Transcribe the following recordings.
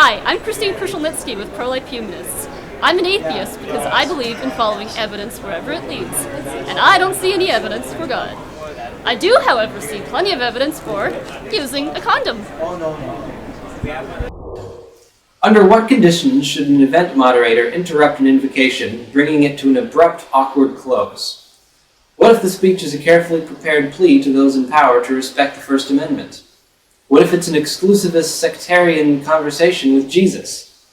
Hi, I'm Christine Krushelnitsky with Pro-Life Humanists. I'm an atheist because I believe in following evidence wherever it leads, and I don't see any evidence for God. I do, however, see plenty of evidence for using a condom. Under what conditions should an event moderator interrupt an invocation, bringing it to an abrupt, awkward close? What if the speech is a carefully prepared plea to those in power to respect the First Amendment? What if it's an exclusivist sectarian conversation with Jesus?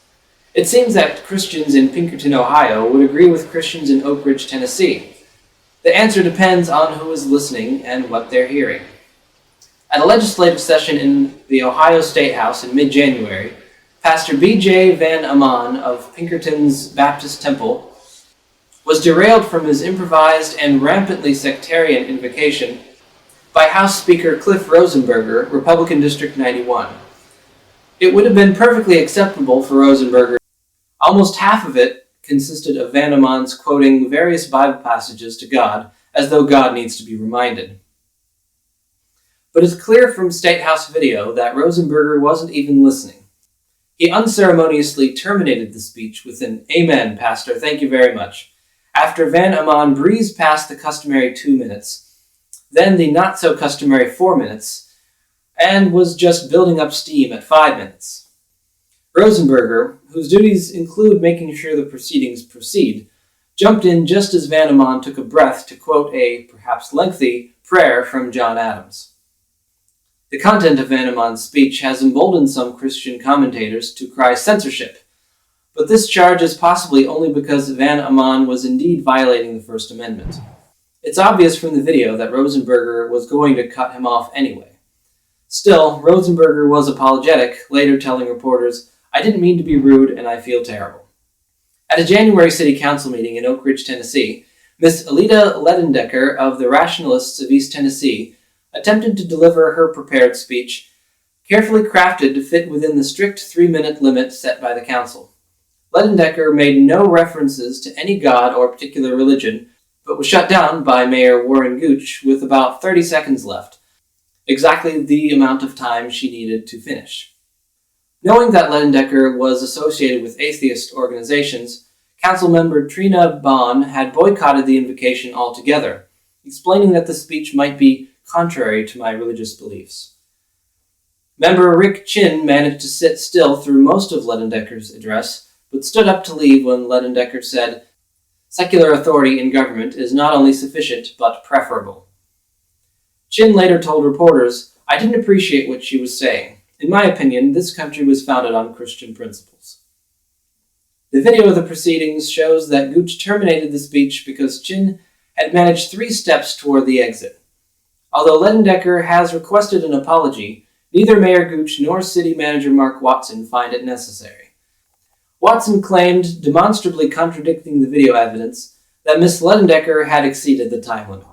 It seems that Christians in Pinkerton, Ohio would agree with Christians in Oak Ridge, Tennessee. The answer depends on who is listening and what they're hearing. At a legislative session in the Ohio State House in mid-January, Pastor B.J. Van Aman of Pinkerton's Baptist Temple was derailed from his improvised and rampantly sectarian invocation by House Speaker Cliff Rosenberger, Republican District 91. It would have been perfectly acceptable for Rosenberger. Almost half of it consisted of Van Aman's quoting various Bible passages to God, as though God needs to be reminded. But it's clear from State House video that Rosenberger wasn't even listening. He unceremoniously terminated the speech with an "Amen, Pastor, thank you very much," after Van Aman breezed past the customary 2 minutes, then the not-so-customary 4 minutes, and was just building up steam at 5 minutes. Rosenberger, whose duties include making sure the proceedings proceed, jumped in just as Van Aman took a breath to quote a, perhaps lengthy, prayer from John Adams. The content of Van Aman's speech has emboldened some Christian commentators to cry censorship, but this charge is possibly only because Van Aman was indeed violating the First Amendment. It's obvious from the video that Rosenberger was going to cut him off anyway. Still, Rosenberger was apologetic, later telling reporters, "I didn't mean to be rude and I feel terrible." At a January City Council meeting in Oak Ridge, Tennessee, Miss Alida Ledendecker of the Rationalists of East Tennessee attempted to deliver her prepared speech, carefully crafted to fit within the strict 3-minute limit set by the council. Ledendecker made no references to any god or particular religion, but was shut down by Mayor Warren Gooch with about 30 seconds left, exactly the amount of time she needed to finish. Knowing that Ledendecker was associated with atheist organizations, Councilmember Trina Bond had boycotted the invocation altogether, explaining that the speech might be contrary to my religious beliefs. Member Rick Chin managed to sit still through most of Ledendecker's address, but stood up to leave when Ledendecker said, "Secular authority in government is not only sufficient, but preferable." Chin later told reporters, "I didn't appreciate what she was saying. In my opinion, this country was founded on Christian principles." The video of the proceedings shows that Gooch terminated the speech because Chin had managed 3 steps toward the exit. Although Ledendecker has requested an apology, neither Mayor Gooch nor City Manager Mark Watson find it necessary. Watson claimed, demonstrably contradicting the video evidence, that Miss Ledendecker had exceeded the time limit.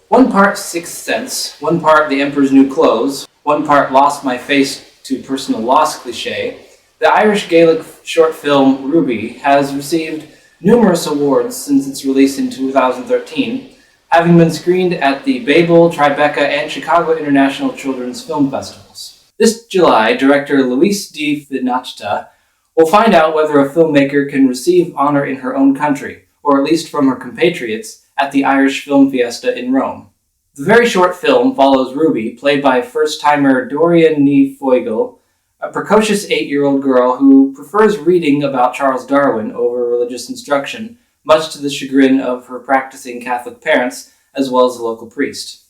One part Sixth Sense, one part The Emperor's New Clothes, one part Lost My Face to Personal Loss cliché, the Irish Gaelic short film Rúbaí has received numerous awards since its release in 2013, having been screened at the Babel, Tribeca, and Chicago International Children's Film Festivals. This July, director Luis D. Finachta will find out whether a filmmaker can receive honor in her own country, or at least from her compatriots, at the Irish Film Fiesta in Rome. The very short film follows Rúbaí, played by first-timer Dorian Ní Foighel, a precocious 8-year-old girl who prefers reading about Charles Darwin over religious instruction, much to the chagrin of her practicing Catholic parents, as well as the local priest.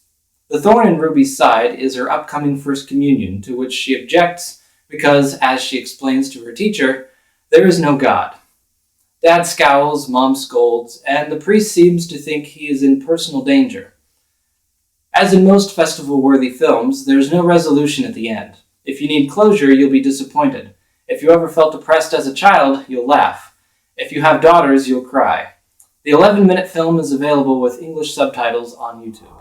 The thorn in Ruby's side is her upcoming First Communion, to which she objects because, as she explains to her teacher, there is no God. Dad scowls, Mom scolds, and the priest seems to think he is in personal danger. As in most festival-worthy films, there is no resolution at the end. If you need closure, you'll be disappointed. If you ever felt depressed as a child, you'll laugh. If you have daughters, you'll cry. The 11-minute film is available with English subtitles on YouTube.